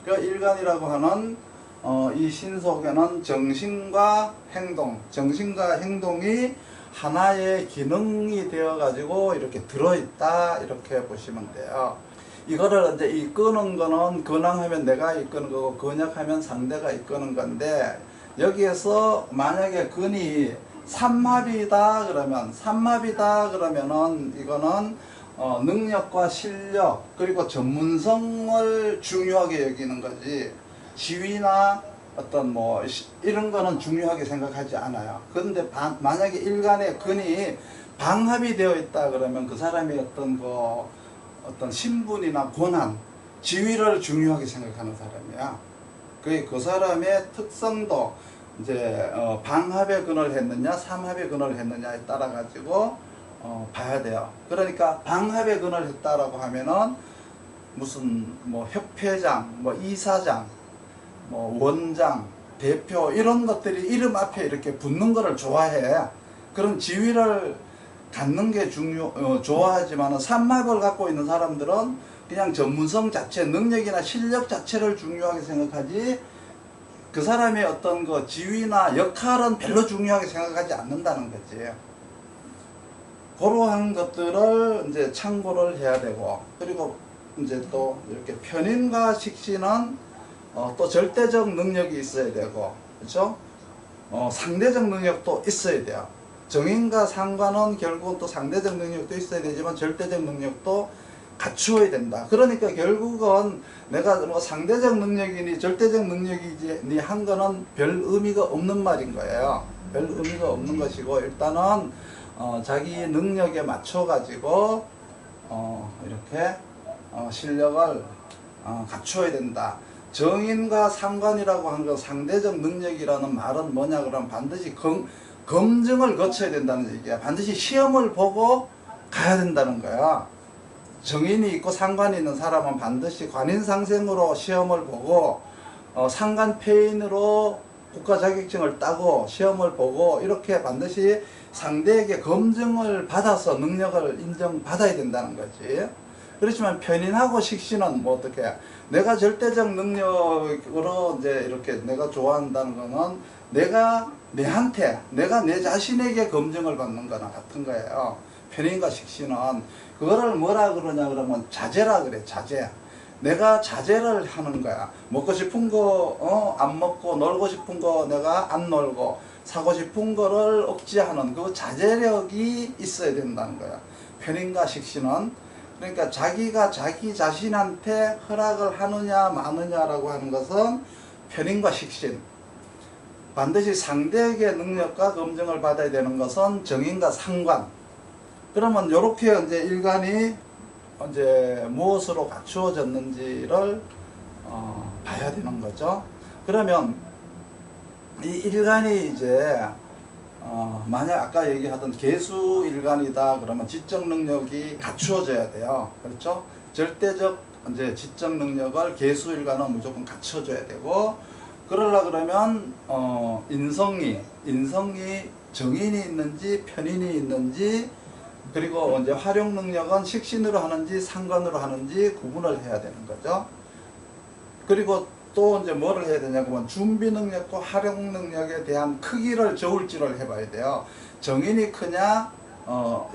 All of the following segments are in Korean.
그 일간이라고 하는 이 신속에는 정신과 행동이 하나의 기능이 되어 가지고 이렇게 들어있다, 이렇게 보시면 돼요. 이거를 이제 이끄는 거는 근황하면 내가 이끄는 거고 근역하면 상대가 이끄는 건데, 여기에서 만약에 근이 삼합이다 그러면은 이거는 능력과 실력 그리고 전문성을 중요하게 여기는 거지, 지위나 어떤 뭐 이런 거는 중요하게 생각하지 않아요. 그런데 만약에 일간의 근이 방합이 되어 있다 그러면 그 사람이 어떤 신분이나 권한, 지위를 중요하게 생각하는 사람이야. 그 사람의 특성도 이제 방합의 근을 했느냐 삼합의 근을 했느냐에 따라 가지고 봐야 돼요. 그러니까 방합의 근을 했다라고 하면은 무슨 뭐 협회장, 뭐 이사장, 뭐 원장, 대표 이런 것들이 이름 앞에 이렇게 붙는 거를 좋아해. 그런 지위를 갖는 게 좋아하지만은 삼합을 갖고 있는 사람들은 그냥 전문성 자체, 능력이나 실력 자체를 중요하게 생각하지, 그 사람의 어떤 그 지위나 역할은 별로 중요하게 생각하지 않는다는 거지. 그러한 것들을 이제 참고를 해야 되고, 그리고 이제 또 이렇게 편인과 식신은 또 절대적 능력이 있어야 되고, 그렇죠? 상대적 능력도 있어야 돼요. 정인과 상관은 결국은 또 상대적 능력도 있어야 되지만 절대적 능력도 갖추어야 된다. 그러니까 결국은 내가 뭐 상대적 능력이니 절대적 능력이니 한 거는 별 의미가 없는 말인 거예요. 별 의미가 없는 것이고, 일단은 자기 능력에 맞춰 가지고 이렇게 실력을 갖추어야 된다. 정인과 상관이라고 한 건 상대적 능력이라는 말은 뭐냐 그러면 반드시 검증을 거쳐야 된다는 얘기야. 반드시 시험을 보고 가야 된다는 거야. 정인이 있고 상관이 있는 사람은 반드시 관인상생으로 시험을 보고 상관폐인으로 국가 자격증을 따고 시험을 보고 이렇게 반드시 상대에게 검증을 받아서 능력을 인정받아야 된다는 거지. 그렇지만 편인하고 식신은 뭐 어떻게, 내가 절대적 능력으로 이제 이렇게 내가 좋아한다는 거는 내가 내 자신에게 검증을 받는 거나 같은 거예요. 편인과 식신은 그거를 뭐라 그러냐 그러면 자제라 그래. 자제. 내가 자제를 하는 거야. 먹고 싶은 거 안 먹고, 놀고 싶은 거 내가 안 놀고, 사고 싶은 거를 억제하는 그 자제력이 있어야 된다는 거야. 편인과 식신은. 그러니까 자기가 자기 자신한테 허락을 하느냐 마느냐라고 하는 것은 편인과 식신. 반드시 상대에게 능력과 검증을 받아야 되는 것은 정인과 상관. 그러면 이렇게 이제 일간이 이제 무엇으로 갖추어졌는지를 봐야 되는 거죠. 그러면 이 일간이 이제 만약 아까 얘기하던 개수 일간이다 그러면 지적 능력이 갖추어져야 돼요. 그렇죠? 절대적 이제 지적 능력을 개수 일간은 무조건 갖춰줘야 되고, 그러려 그러면 인성이 정인이 있는지 편인이 있는지, 그리고 이제 활용 능력은 식신으로 하는지 상관으로 하는지 구분을 해야 되는 거죠. 그리고 또 이제 뭐를 해야 되냐면 준비 능력과 활용 능력에 대한 크기를 저울질을 해봐야 돼요. 정인이 크냐,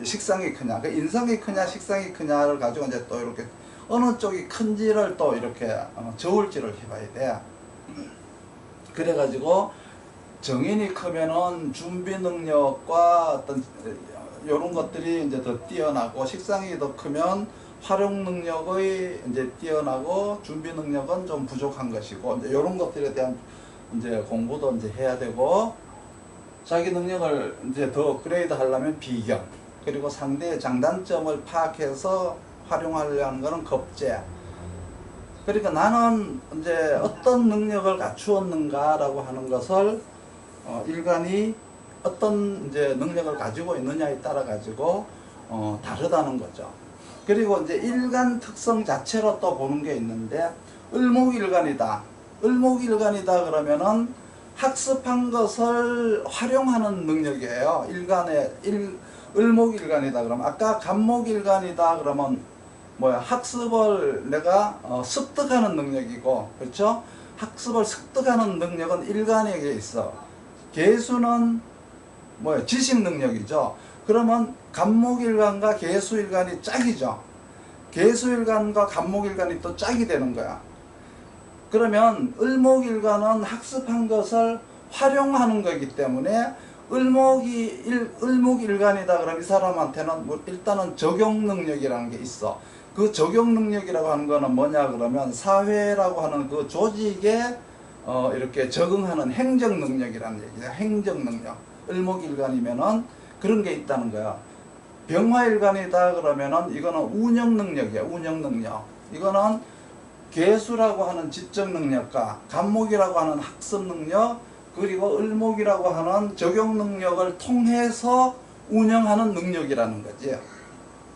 식상이 크냐, 그 인성이 크냐, 식상이 크냐를 가지고 이제 또 이렇게 어느 쪽이 큰지를 또 이렇게 저울질을 해봐야 돼요. 그래가지고 정인이 크면은 준비 능력과 어떤 이런 것들이 이제 더 뛰어나고, 식상이 더 크면 활용 능력의 이제 뛰어나고 준비 능력은 좀 부족한 것이고, 이제 이런 것들에 대한 이제 공부도 이제 해야 되고, 자기 능력을 이제 더 업그레이드 하려면 비경, 그리고 상대의 장단점을 파악해서 활용하려는 것은 겁제. 그러니까 나는 이제 어떤 능력을 갖추었는가라고 하는 것을 일간이 어떤 이제 능력을 가지고 있느냐에 따라 가지고 다르다는 거죠. 그리고 이제 일간 특성 자체로 또 보는 게 있는데, 을목일간이다. 을목일간이다 그러면은 학습한 것을 활용하는 능력이에요. 을목일간이다 그러면, 아까 간목일간이다 그러면 학습을 내가 습득하는 능력이고, 그렇죠? 학습을 습득하는 능력은 일간에게 있어. 계수는 지식 능력이죠. 그러면 간목일간과 계수일간이 짝이죠. 계수일간과 간목일간이 또 짝이 되는 거야. 그러면 을목일간은 학습한 것을 활용하는 거기 때문에 을목일간이다 그러면 이 사람한테는 일단은 적용 능력이라는 게 있어. 그 적용 능력이라고 하는 거는 뭐냐 그러면 사회라고 하는 그 조직에 이렇게 적응하는 행정 능력이라는 얘기죠. 행정 능력. 을목일간이면은 그런 게 있다는 거야. 병화일간이다 그러면은 이거는 운영 능력이야. 운영 능력. 이거는 계수라고 하는 지적 능력과 간목이라고 하는 학습 능력, 그리고 을목이라고 하는 적용 능력을 통해서 운영하는 능력이라는 거지.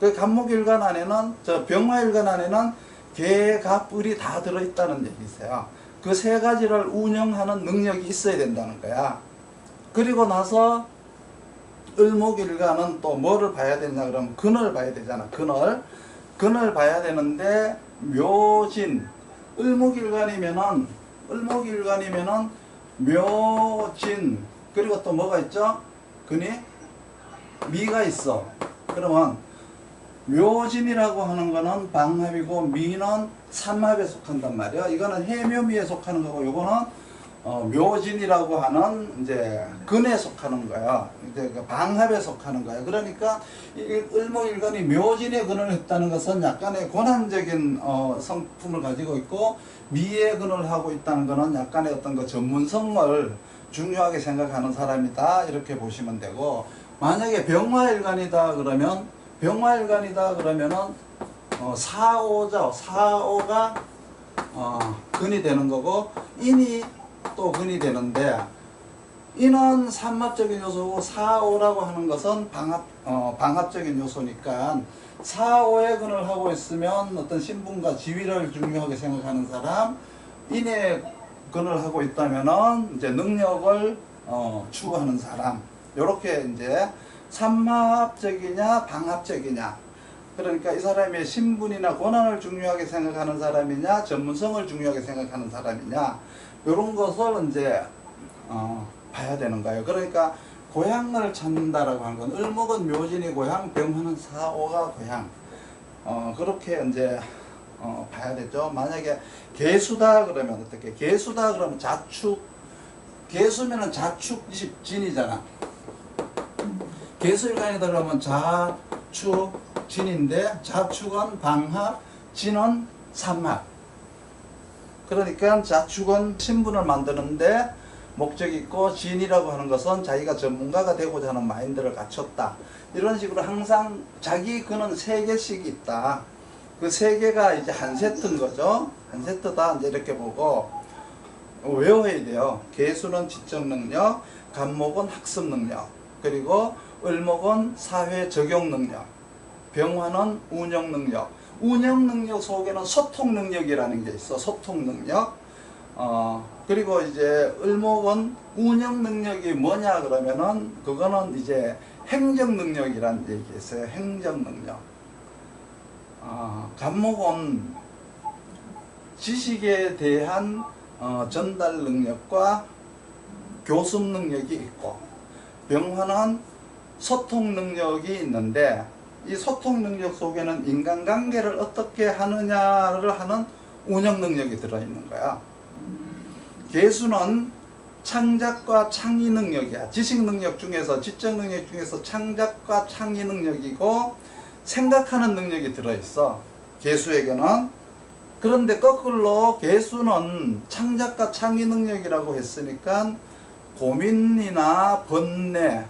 그 간목일간 안에는, 병화일간 안에는 개, 갑, 을이 다 들어있다는 얘기세요. 그 세 가지를 운영하는 능력이 있어야 된다는 거야. 그리고 나서 을목일간은 또 뭐를 봐야 되냐 그러면 근을 봐야 되잖아. 근을 봐야 되는데 묘진, 을목일간이면은 묘진, 그리고 또 뭐가 있죠? 근이 미가 있어. 그러면 묘진이라고 하는 거는 방합이고 미는 삼합에 속한단 말이야. 이거는 해묘미에 속하는 거고, 요거는 묘진이라고 하는 이제 근에 속하는 거야. 이제 방합에 속하는 거야. 그러니까 을목일간이 묘진의 근을 했다는 것은 약간의 권한적인 성품을 가지고 있고, 미의 근을 하고 있다는 것은 약간의 어떤 그 전문성을 중요하게 생각하는 사람이다, 이렇게 보시면 되고, 만약에 병화일간이다 그러면은 사오죠. 사오가 근이 되는 거고, 인이 또 근이 되는데, 인은 삼합적인 요소고 사오라고 하는 것은 방합적인 요소니까, 사오의 근을 하고 있으면 어떤 신분과 지위를 중요하게 생각하는 사람, 인의 근을 하고 있다면은 이제 능력을 추구하는 사람, 요렇게 이제 삼합적이냐 방합적이냐, 그러니까 이 사람의 신분이나 권한을 중요하게 생각하는 사람이냐 전문성을 중요하게 생각하는 사람이냐, 이런 것을 이제 봐야 되는 거예요. 그러니까 고향을 찾는다라고 하는 건, 을목은 묘진이 고향, 병화는 사오가 고향, 그렇게 이제 봐야 되죠. 만약에 계수다 그러면 어떻게? 계수다 그러면 자축, 계수면은 자축 진이잖아. 계수일간이다 그러면 자축 진인데, 자축은 방합, 진은 삼합. 그러니까 자축은 신분을 만드는데 목적이 있고, 진이라고 하는 것은 자기가 전문가가 되고자 하는 마인드를 갖췄다. 이런 식으로 항상 자기 근은 3개씩이 있다. 그 3개가 이제 한 세트인 거죠. 한 세트다, 이제 이렇게 보고 외워야 돼요. 계수는 지적 능력, 간목은 학습 능력, 그리고 을목은 사회 적용 능력, 병화는 운영 능력. 운영 능력 속에는 소통 능력이라는 게 있어. 소통 능력. 그리고 이제 을목은 운영 능력이 뭐냐 그러면은, 그거는 이제 행정 능력이라는 얘기 있어요. 행정 능력. 간목은 지식에 대한 전달 능력과 교습 능력이 있고, 병화는 소통 능력이 있는데, 이 소통 능력 속에는 인간관계를 어떻게 하느냐를 하는 운영 능력이 들어있는 거야. 계수는 창작과 창의 능력이야. 지식 능력 중에서, 지적 능력 중에서 창작과 창의 능력이고, 생각하는 능력이 들어있어, 계수에게는. 그런데 거꾸로 계수는 창작과 창의 능력이라고 했으니까, 고민이나 번뇌,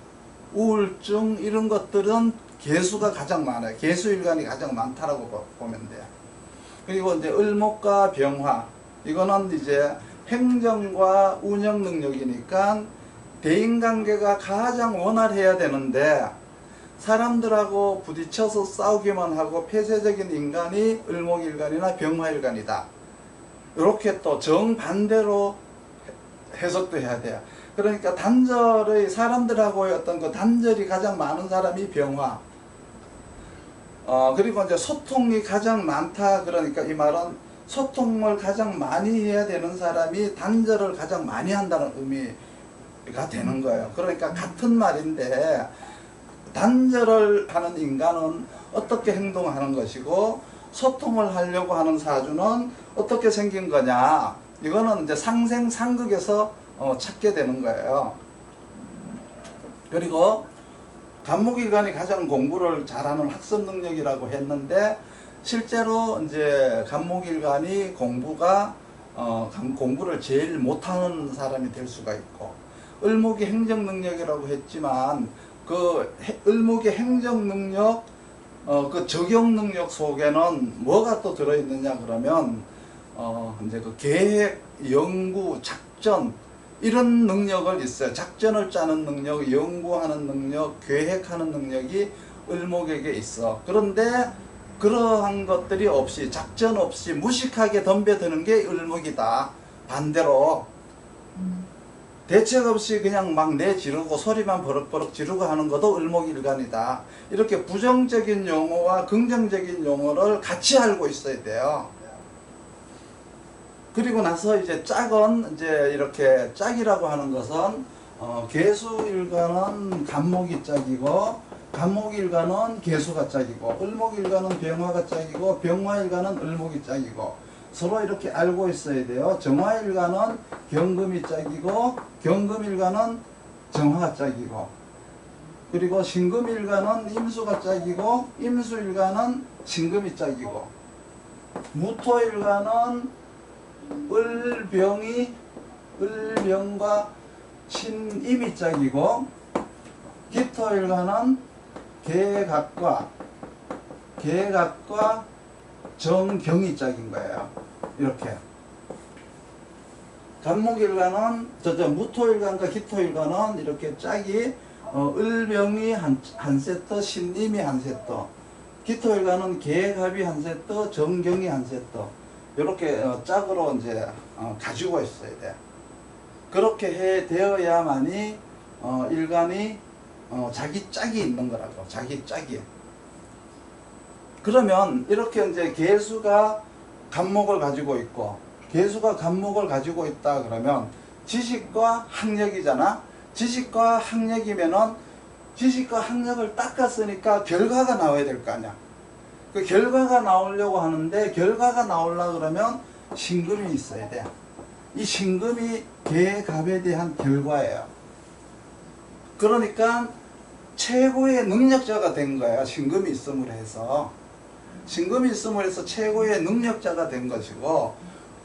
우울증 이런 것들은 계수가 가장 많아요. 계수일간이 가장 많다라고 보면 돼요. 그리고 이제 을목과 병화, 이거는 이제 행정과 운영 능력이니까 대인관계가 가장 원활해야 되는데, 사람들하고 부딪혀서 싸우기만 하고 폐쇄적인 인간이 을목일간이나 병화일간이다. 이렇게 또 정반대로 해석도 해야 돼요. 그러니까 단절의, 사람들하고의 어떤 그 단절이 가장 많은 사람이 병화, 그리고 이제 소통이 가장 많다. 그러니까 이 말은 소통을 가장 많이 해야 되는 사람이 단절을 가장 많이 한다는 의미가 되는 거예요. 그러니까 같은 말인데 단절을 하는 인간은 어떻게 행동하는 것이고 소통을 하려고 하는 사주는 어떻게 생긴 거냐. 이거는 이제 상생상극에서 찾게 되는 거예요. 그리고 간목일간이 가장 공부를 잘하는 학습 능력이라고 했는데 실제로 이제 간목일간이 공부를 제일 못하는 사람이 될 수가 있고 을목이 행정 능력이라고 했지만 그 을목의 행정 능력 그 적용 능력 속에는 뭐가 또 들어있느냐 그러면 이제 그 계획, 연구, 작전 이런 능력을 있어요. 작전을 짜는 능력, 연구하는 능력, 계획하는 능력이 을목에게 있어. 그런데 그러한 것들이 없이 작전 없이 무식하게 덤벼드는 게 을목이다. 반대로 대책 없이 그냥 막 내지르고 소리만 버럭버럭 지르고 하는 것도 을목일간이다. 이렇게 부정적인 용어와 긍정적인 용어를 같이 알고 있어야 돼요. 그리고 나서 이제 짝은 이제 이렇게 짝이라고 하는 것은 계수일간은 간목이 짝이고 간목일간은 계수가 짝이고 을목일간은 병화가 짝이고 병화일간은 을목이 짝이고 서로 이렇게 알고 있어야 돼요. 정화일간은 경금이 짝이고 경금일간은 정화가 짝이고 그리고 신금일간은 임수가 짝이고 임수일간은 신금이 짝이고 무토일간은 을병과 신임이 짝이고 기토일간은 계각과 정경이 짝인 거예요. 이렇게 간목일간은 무토일간과 기토일간은 이렇게 짝이 을병이 한 세트, 신임이 한 세트, 기토일간은 계갑이 한 세트, 정경이 한 세트 이렇게 짝으로 이제 가지고 있어야 돼. 그렇게 되어야만이 일간이 자기 짝이 있는 거라고. 자기 짝이. 그러면 이렇게 이제 계수가 간목을 가지고 있고 계수가 간목을 가지고 있다 그러면 지식과 학력이잖아. 지식과 학력이면은 지식과 학력을 닦았으니까 결과가 나와야 될 거 아니야. 그 결과가 나오려고 하는데 결과가 나오려고 그러면 신금이 있어야 돼. 이 신금이 계갑에 대한 결과예요. 그러니까 최고의 능력자가 된 거야. 신금이 있음으로 해서. 신금이 있음으로 해서 최고의 능력자가 된 것이고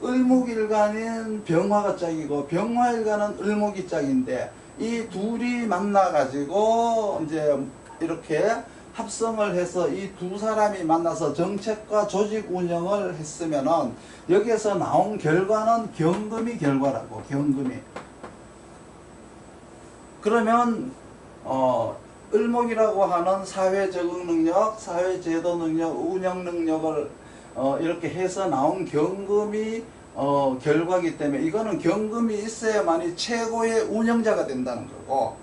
을목일간인 병화가 짝이고 병화일간은 을목이 짝인데 이 둘이 만나 가지고 이제 이렇게 합성을 해서 이 두 사람이 만나서 정책과 조직 운영을 했으면은 여기에서 나온 결과는 경금이 결과라고. 경금이. 그러면 을목이라고 하는 사회 적응 능력, 사회 제도 능력, 운영 능력을 이렇게 해서 나온 경금이 결과이기 때문에 이거는 경금이 있어야만이 최고의 운영자가 된다는 거고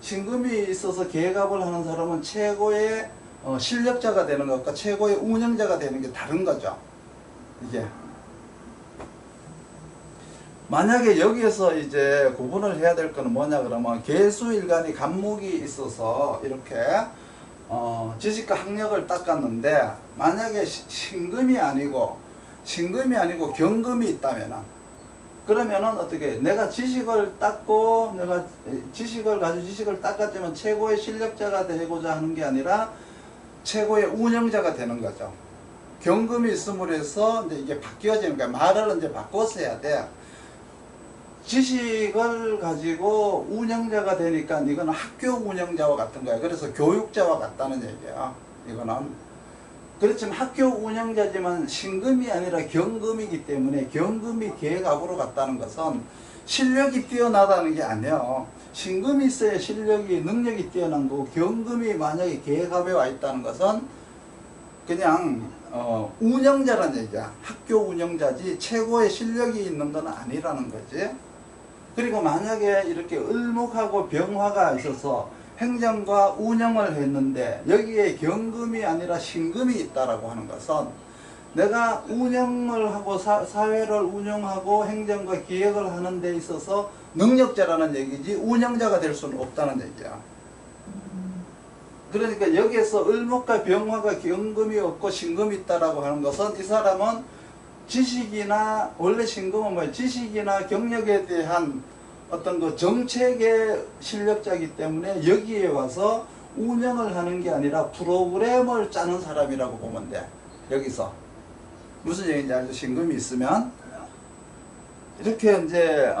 신금이 있어서 계갑을 하는 사람은 최고의 실력자가 되는 것과 최고의 운영자가 되는 게 다른 거죠. 이게 만약에 여기에서 이제 구분을 해야 될 거는 뭐냐 그러면 계수일간이 간목이 있어서 이렇게 지식과 학력을 닦았는데 만약에 신금이 아니고 경금이 있다면은 그러면은 어떻게 내가 지식을 닦고 내가 지식을 가지고 지식을 닦았지만 최고의 실력자가 되고자 하는 게 아니라 최고의 운영자가 되는 거죠. 경금이 있음으로 해서 이제 이게 바뀌어지니까 말을 이제 바꿔서 해야 돼. 지식을 가지고 운영자가 되니까 이거는 학교 운영자와 같은 거야. 그래서 교육자와 같다는 얘기야. 이거는. 그렇지만 학교 운영자지만 신금이 아니라 경금이기 때문에 경금이 계갑으로 갔다는 것은 실력이 뛰어나다는 게 아니에요. 신금이 있어야 실력이 능력이 뛰어난 거고 경금이 만약에 계갑에 와 있다는 것은 그냥 운영자라는 얘기야. 학교 운영자지 최고의 실력이 있는 건 아니라는 거지. 그리고 만약에 이렇게 을목하고 병화가 있어서 행정과 운영을 했는데 여기에 경금이 아니라 신금이 있다라고 하는 것은 내가 운영을 하고 사회를 운영하고 행정과 기획을 하는 데 있어서 능력자라는 얘기지 운영자가 될 수는 없다는 얘기야. 그러니까 여기에서 을목과 병화가 경금이 없고 신금이 있다라고 하는 것은 이 사람은 지식이나 원래 신금은 뭐야? 지식이나 경력에 대한 어떤 그 정책의 실력자이기 때문에 여기에 와서 운영을 하는 게 아니라 프로그램을 짜는 사람이라고 보면 돼. 여기서 무슨 얘기인지 알죠? 신금이 있으면 이렇게 이제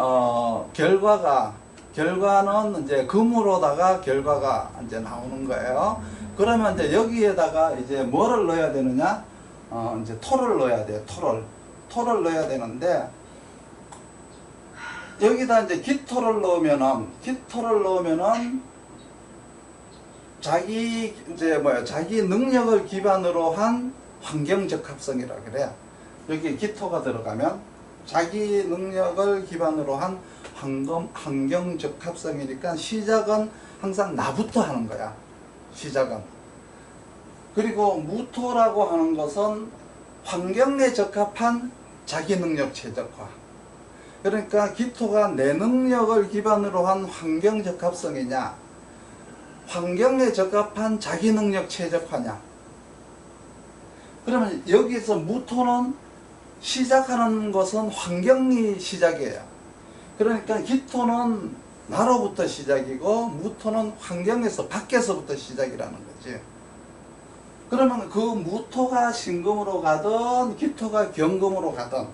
결과는 이제 금으로다가 결과가 이제 나오는 거예요. 그러면 이제 여기에다가 이제 뭐를 넣어야 되느냐? 이제 토를 넣어야 돼요. 토를 넣어야 되는데 여기다 이제 기토를 넣으면은 자기 능력을 기반으로 한 환경 적합성이라 그래. 여기 기토가 들어가면 자기 능력을 기반으로 한 환경 적합성이니까 시작은 항상 나부터 하는 거야. 시작은. 그리고 무토라고 하는 것은 환경에 적합한 자기 능력 최적화. 그러니까 기토가 내 능력을 기반으로 한 환경 적합성이냐, 환경에 적합한 자기 능력 최적화냐. 그러면 여기서 무토는 시작하는 것은 환경이 시작이에요. 그러니까 기토는 나로부터 시작이고 무토는 환경에서 밖에서부터 시작이라는 거지. 그러면 그 무토가 신금으로 가든 기토가 경금으로 가든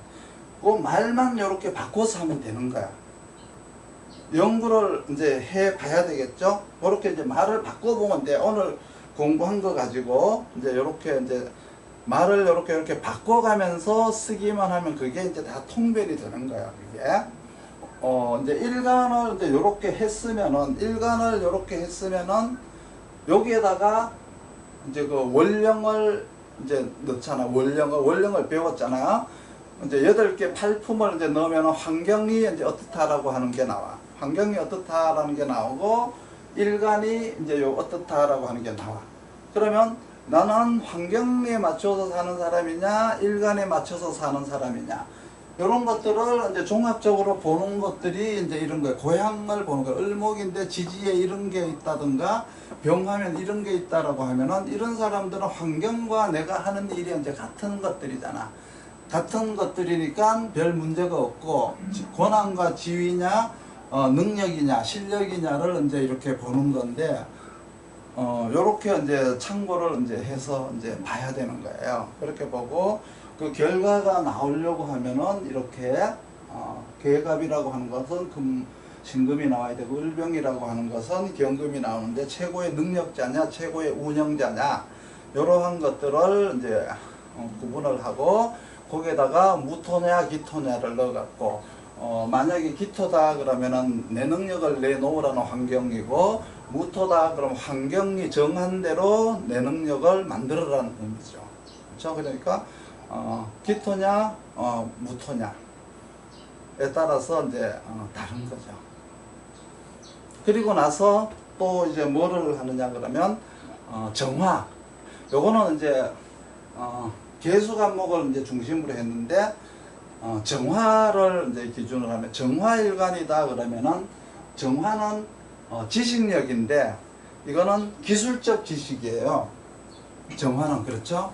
그 말만 이렇게 바꿔서 하면 되는 거야. 연구를 이제 해 봐야 되겠죠. 그렇게 이제 말을 바꿔보면 돼. 오늘 공부한 거 가지고 이제 이렇게 이제 말을 이렇게 바꿔가면서 쓰기만 하면 그게 이제 다 통변이 되는 거야. 그게. 이제 일간을 이제 이렇게 했으면은 여기에다가 이제 그 원령을 이제 넣잖아. 원령을 배웠잖아. 이제 8개 팔품을 이제 넣으면 환경이 이제 어떻다라고 하는 게 나와. 환경이 어떻다라는 게 나오고 일간이 이제 요 어떻다라고 하는 게 나와. 그러면 나는 환경에 맞춰서 사는 사람이냐, 일간에 맞춰서 사는 사람이냐, 이런 것들을 이제 종합적으로 보는 것들이 이제 이런 거예요. 고향을 보는 거예요. 을목인데 지지에 이런 게 있다든가 병하면 이런 게 있다라고 하면은 이런 사람들은 환경과 내가 하는 일이 이제 같은 것들이잖아. 같은 것들이니까 별 문제가 없고 권한과 지위냐, 능력이냐, 실력이냐를 이제 이렇게 보는 건데. 요렇게 이제 참고를 이제 해서 이제 봐야 되는 거예요. 그렇게 보고 그 결과가 나오려고 하면은 이렇게 계갑이라고 하는 것은 신금이 나와야 되고 을병이라고 하는 것은 경금이 나오는데 최고의 능력자냐, 최고의 운영자냐, 이러한 것들을 이제 구분을 하고 거기에다가 무토냐, 기토냐를 넣어갖고 만약에 기토다 그러면은 내 능력을 내놓으라는 환경이고 무토다 그러면 환경이 정한 대로 내 능력을 만들어라는 의미죠. 그렇죠? 그러니까 기토냐 무토냐에 따라서 이제 다른 거죠. 그리고 나서 또 이제 뭐를 하느냐 그러면 정화. 요거는 이제 계수 과목을 이제 중심으로 했는데 정화를 이제 기준으로 하면 정화일간이다 그러면은 정화는 지식력인데 이거는 기술적 지식이에요. 정화는. 그렇죠?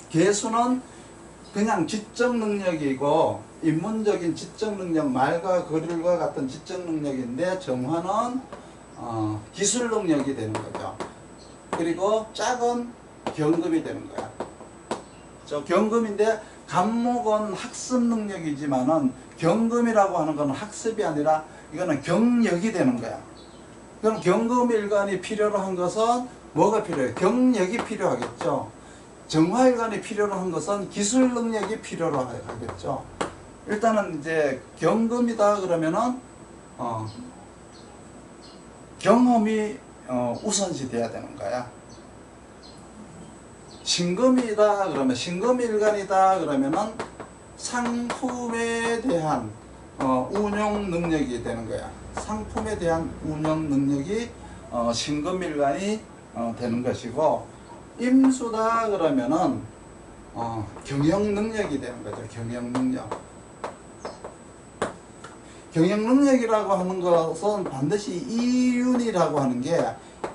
계수는 그냥 지적 능력이고 인문적인 지적 능력, 말과 글과 같은 지적 능력인데 정화는 기술 능력이 되는 거죠. 그리고 짝은 경금이 되는 거야. 경금인데 간목은 학습 능력이지만은 경금이라고 하는 건 학습이 아니라 이거는 경력이 되는 거야. 그럼 경금일간이 필요로 한 것은 뭐가 필요해? 경력이 필요하겠죠. 정화일간이 필요로 한 것은 기술 능력이 필요로 하겠죠. 일단은 이제 경금이다 그러면은 경험이 우선시 돼야 되는 거야. 신금이다 그러면 신금일간이다 그러면은 상품에 대한 운용 능력이 되는 거야. 상품에 대한 운영 능력이 신금일간이 되는 것이고, 임수다 그러면은 경영 능력이 되는 거죠. 경영 능력. 경영 능력이라고 하는 것은 반드시 이윤이라고 하는 게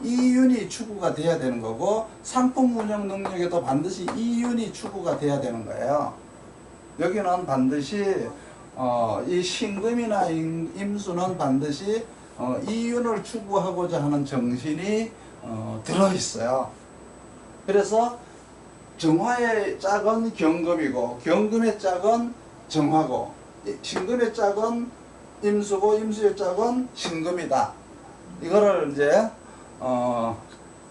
이윤이 추구가 돼야 되는 거고, 상품 운영 능력에도 반드시 이윤이 추구가 돼야 되는 거예요. 여기는 반드시 이 신금이나 임수는 반드시 이윤을 추구하고자 하는 정신이 들어있어요. 그래서 정화의 짝은 경금이고, 경금의 짝은 정화고, 신금의 짝은 임수고, 임수의 짝은 신금이다. 이거를 이제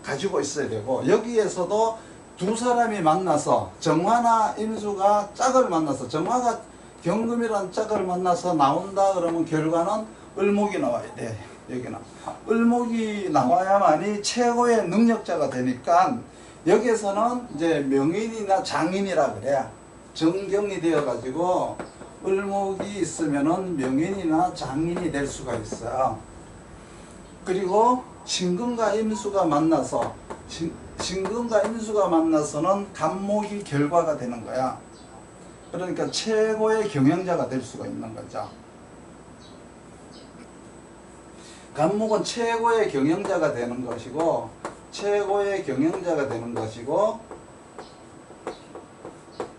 가지고 있어야 되고, 여기에서도 두 사람이 만나서 정화나 임수가 짝을 만나서, 정화가 경금이라는 짝을 만나서 나온다 그러면 결과는 을목이 나와야 돼. 여기는 을목이 나와야만이 최고의 능력자가 되니까, 여기에서는 이제 명인이나 장인이라 그래. 정경이 되어 가지고 을목이 있으면은 명인이나 장인이 될 수가 있어요. 그리고 신금과 임수가 만나서, 신금과 임수가 만나서는 간목이 결과가 되는 거야. 그러니까 최고의 경영자가 될 수가 있는 거죠. 간목은 최고의 경영자가 되는 것이고, 최고의 경영자가 되는 것이고,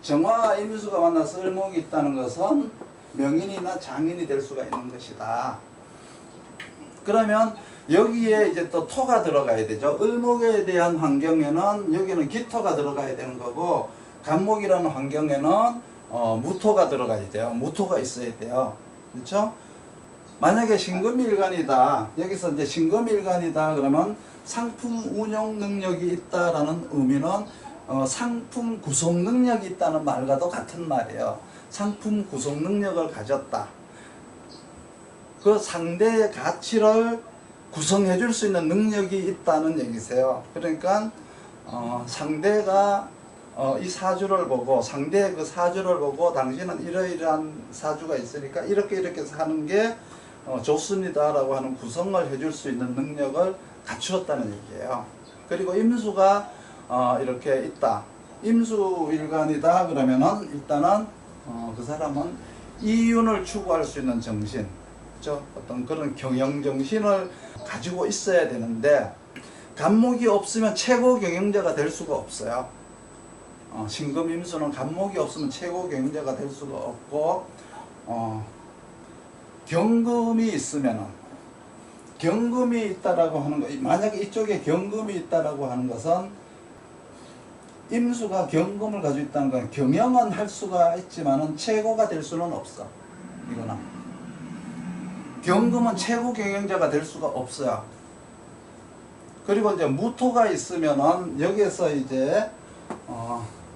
정화와 임수가 만나서 을목이 있다는 것은 명인이나 장인이 될 수가 있는 것이다. 그러면 여기에 이제 또 토가 들어가야 되죠. 을목에 대한 환경에는 여기는 기토가 들어가야 되는 거고, 간목이라는 환경에는 무토가 들어가야 돼요. 무토가 있어야 돼요. 그렇죠? 만약에 신금일간이다. 여기서 이제 신금일간이다 그러면 상품 운용 능력이 있다라는 의미는 상품 구성 능력이 있다는 말과도 같은 말이에요. 상품 구성 능력을 가졌다. 그 상대의 가치를 구성해 줄 수 있는 능력이 있다는 얘기세요. 그러니까 상대가 이 사주를 보고, 상대의 그 사주를 보고 당신은 이러이러한 사주가 있으니까 이렇게 사는 게 좋습니다 라고 하는 구성을 해줄 수 있는 능력을 갖추었다는 얘기예요. 그리고 임수가 이렇게 있다. 임수일간이다 그러면은 일단은 그 사람은 이윤을 추구할 수 있는 정신, 그렇죠? 어떤 그런 경영 정신을 가지고 있어야 되는데, 간목이 없으면 최고 경영자가 될 수가 없어요. 신금 임수는 간목이 없으면 최고 경영자가 될 수가 없고, 경금이 있으면은, 경금이 있다라고 하는 거, 만약에 이쪽에 경금이 있다라고 하는 것은 임수가 경금을 가지고 있다는 건 경영은 할 수가 있지만은 최고가 될 수는 없어. 이거는 경금은 최고 경영자가 될 수가 없어요. 그리고 이제 무토가 있으면은 여기에서 이제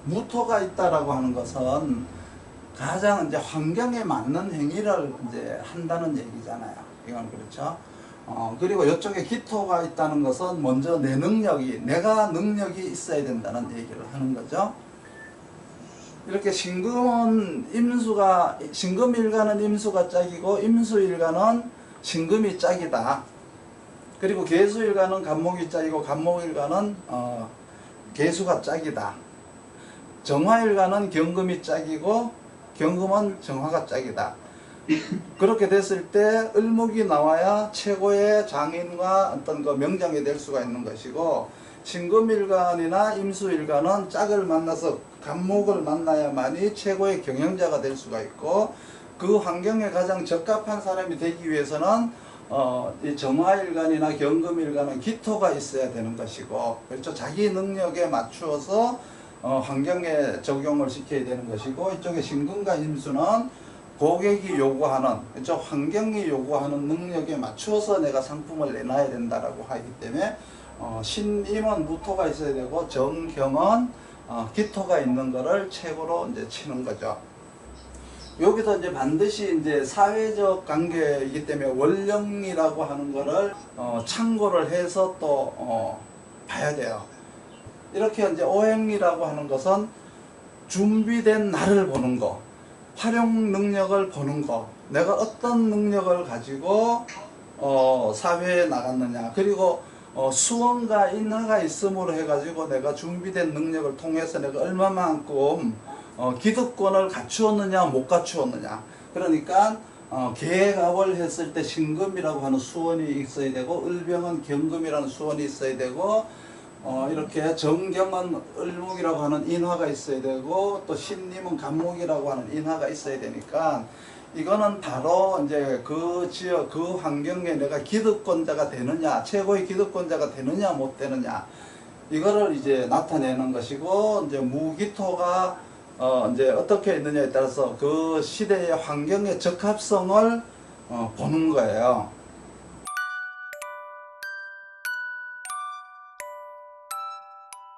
무토가 있다라고 하는 것은 가장 이제 환경에 맞는 행위를 이제 한다는 얘기잖아요. 이건 그렇죠. 그리고 이쪽에 기토가 있다는 것은 먼저 내가 능력이 있어야 된다는 얘기를 하는 거죠. 이렇게 신금은 신금일간은 임수가 짝이고, 임수일간은 신금이 짝이다. 그리고 계수일간은 간목이 짝이고, 간목일간은 계수가 짝이다. 정화일간은 경금이 짝이고, 경금은 정화가 짝이다. 그렇게 됐을 때 을목이 나와야 최고의 장인과 어떤 그 명장이 될 수가 있는 것이고, 신금일간이나 임수일간은 짝을 만나서 간목을 만나야만이 최고의 경영자가 될 수가 있고, 그 환경에 가장 적합한 사람이 되기 위해서는 이 정화일간이나 경금일간은 기토가 있어야 되는 것이고, 그렇죠? 자기 능력에 맞추어서 환경에 적용을 시켜야 되는 것이고, 이쪽에 신금과 임수는 고객이 요구하는, 그렇죠? 환경이 요구하는 능력에 맞추어서 내가 상품을 내놔야 된다라고 하기 때문에 신임은 무토가 있어야 되고, 정경은 기토가 있는 거를 최고로 이제 치는 거죠. 여기서 이제 반드시 이제 사회적 관계이기 때문에 원령이라고 하는 거를 참고를 해서 또 봐야 돼요. 이렇게 이제 오행이라고 하는 것은 준비된 나를 보는 거, 활용 능력을 보는 거, 내가 어떤 능력을 가지고 사회에 나갔느냐, 그리고 수원과 인하가 있음으로 해가지고 내가 준비된 능력을 통해서 내가 얼마만큼 기득권을 갖추었느냐 못 갖추었느냐. 그러니까 계갑을 했을 때 신금이라고 하는 수원이 있어야 되고, 을병은 경금이라는 수원이 있어야 되고, 이렇게 정경은 을목이라고 하는 인화가 있어야 되고, 또 신님은 간목이라고 하는 인화가 있어야 되니까, 이거는 바로 이제 그 지역, 그 환경에 내가 기득권자가 되느냐, 최고의 기득권자가 되느냐, 못 되느냐, 이거를 이제 나타내는 것이고, 이제 무기토가 이제 어떻게 있느냐에 따라서 그 시대의 환경의 적합성을 보는 거예요.